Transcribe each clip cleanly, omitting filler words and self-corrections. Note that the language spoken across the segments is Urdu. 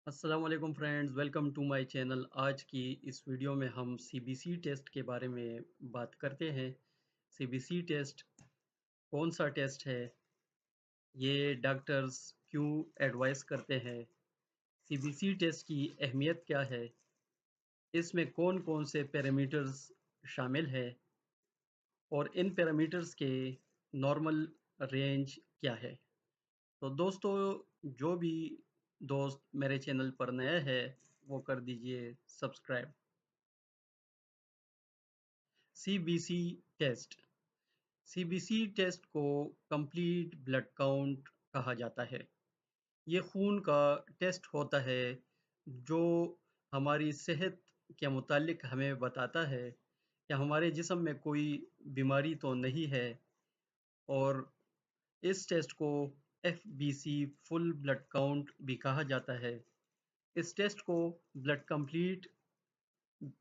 السلام علیکم friends, welcome to my channel. آج کی اس ویڈیو میں ہم سی بی سی ٹیسٹ کے بارے میں بات کرتے ہیں۔ سی بی سی ٹیسٹ کون سا ٹیسٹ ہے؟ یہ ڈاکٹرز کیوں ایڈوائز کرتے ہیں؟ سی بی سی ٹیسٹ کی اہمیت کیا ہے؟ اس میں کون کون سے پیرامیٹرز شامل ہے اور ان پیرامیٹرز کے نارمل رینج کیا ہے؟ تو دوستو، جو بھی دوست میرے چینل پر نیا ہے وہ کر دیجئے subscribe. C B C test C B C test کو کمپلیٹ بلڈ کاؤنٹ کہا جاتا ہے۔ یہ خون کا ٹیسٹ ہوتا ہے جو ہماری صحت کے متعلق ہمیں بتاتا ہے کہ ہمارے جسم میں کوئی بیماری تو نہیں ہے، اور اس ٹیسٹ کو ایف بی سی فل بلڈ کاؤنٹ بھی کہا جاتا ہے۔ اس ٹیسٹ کو بلڈ کمپلیٹ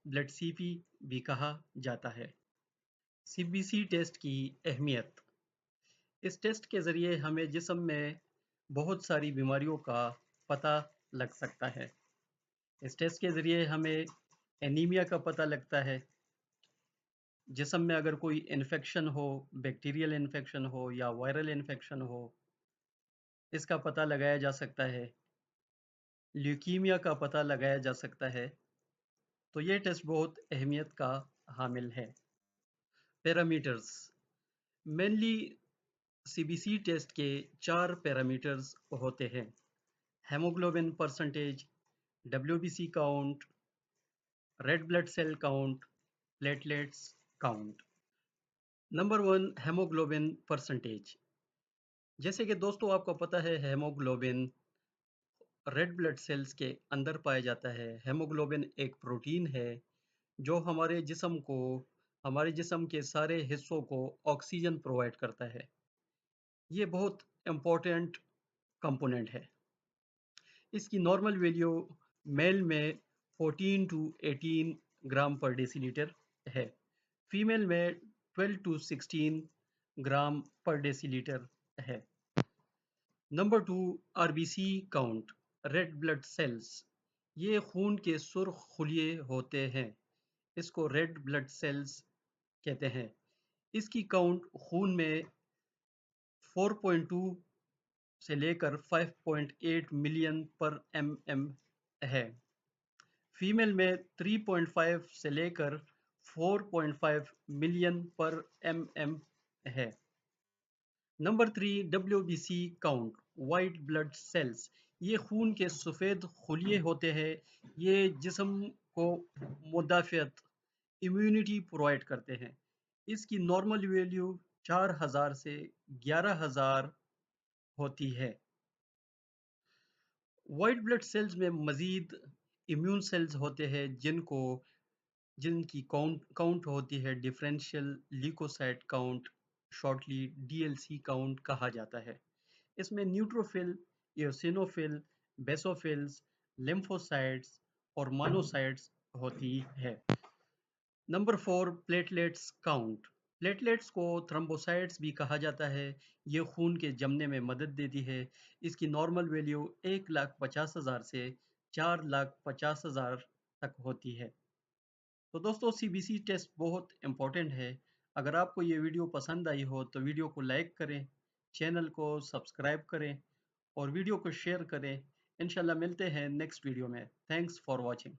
بلڈ سی پی بھی کہا جاتا ہے۔ سی بی سی ٹیسٹ کی اہمیت: اس ٹیسٹ کے ذریعے ہمیں جسم میں بہت ساری بیماریوں کا پتہ لگ سکتا ہے۔ اس ٹیسٹ کے ذریعے ہمیں انیمیا کا پتہ لگتا ہے۔ جسم میں اگر کوئی انفیکشن ہو، بیکٹیریل انفیکشن ہو یا وائرل انفیکشن ہو، اس کا پتہ لگایا جا سکتا ہے۔ لیوکیمیا کا پتہ لگایا جا سکتا ہے۔ تو یہ ٹیسٹ بہت اہمیت کا حامل ہے۔ Parameters: mainly C B C test کے 4 پیرامیٹرز ہوتے ہیں: haemoglobin percentage, W B C count, red blood cell count, platelets count. Number 1، haemoglobin percentage. جیسے کہ دوستو آپ کو پتہ ہے، ہیموگلوبن ریڈ بلڈ سیلز کے اندر پایا جاتا ہے۔ ہیموگلوبن ایک پروٹین ہے جو ہمارے جسم کے سارے حصوں کو آکسیجن پرووائڈ کرتا ہے۔ یہ بہت امپورٹنٹ کمپوننٹ ہے۔ اس کی نارمل ویلیو میل میں 14 to 18 gram per decilitre ہے، فیمیل میں 12 to 16 gram per decilitre ہے۔ Number 2، R B C count, red blood cells. یہ خون کے سرخ خلیے ہوتے ہیں، اس کو ریڈ بلڈ سیلز کہتے ہیں۔ اس کی کاؤنٹ خون میں 4.2 سے لے کر 5.8 ملین پر ایم ہے، فیمیل میں 3.5 سے لے کر 4.5 ملین پر ایم ہے۔ Number 3، W B C count, white blood cells. یہ خون کے سفید خلیے ہوتے ہیں، یہ جسم کو مدافعت، امیونٹی پرووائڈ کرتے ہیں۔ اس کی نارمل ویلیو 4000 سے 11000 ہوتی ہے۔ وائٹ بلڈ سیلز میں مزید امیون سیلز ہوتے ہیں جن کی کاؤنٹ ہوتی ہے differential leukocyte count, shortly D L C count کہا جاتا ہے۔ اس میں نیوٹروفل، ایوسینوفل، بیسوفلز، لیمفوسائٹس اور مانوسائٹس ہوتی ہے۔ Number 4، platelets count. پلیٹلیٹس کو تھرمبوسائٹس بھی کہا جاتا ہے۔ یہ خون کے جمنے میں مدد دیتی ہے۔ اس کی نارمل ویلیو 1,50,000 سے 4,50,000 تک ہوتی ہے۔ تو دوستو، سی بی سی ٹیسٹ بہت امپورٹنٹ ہے۔ اگر آپ کو یہ ویڈیو پسند آئی ہو تو ویڈیو کو لائک کریں، چینل کو سبسکرائب کریں اور ویڈیو کو شیئر کریں۔ انشاءاللہ ملتے ہیں نیکسٹ ویڈیو میں۔ Thanks for watching.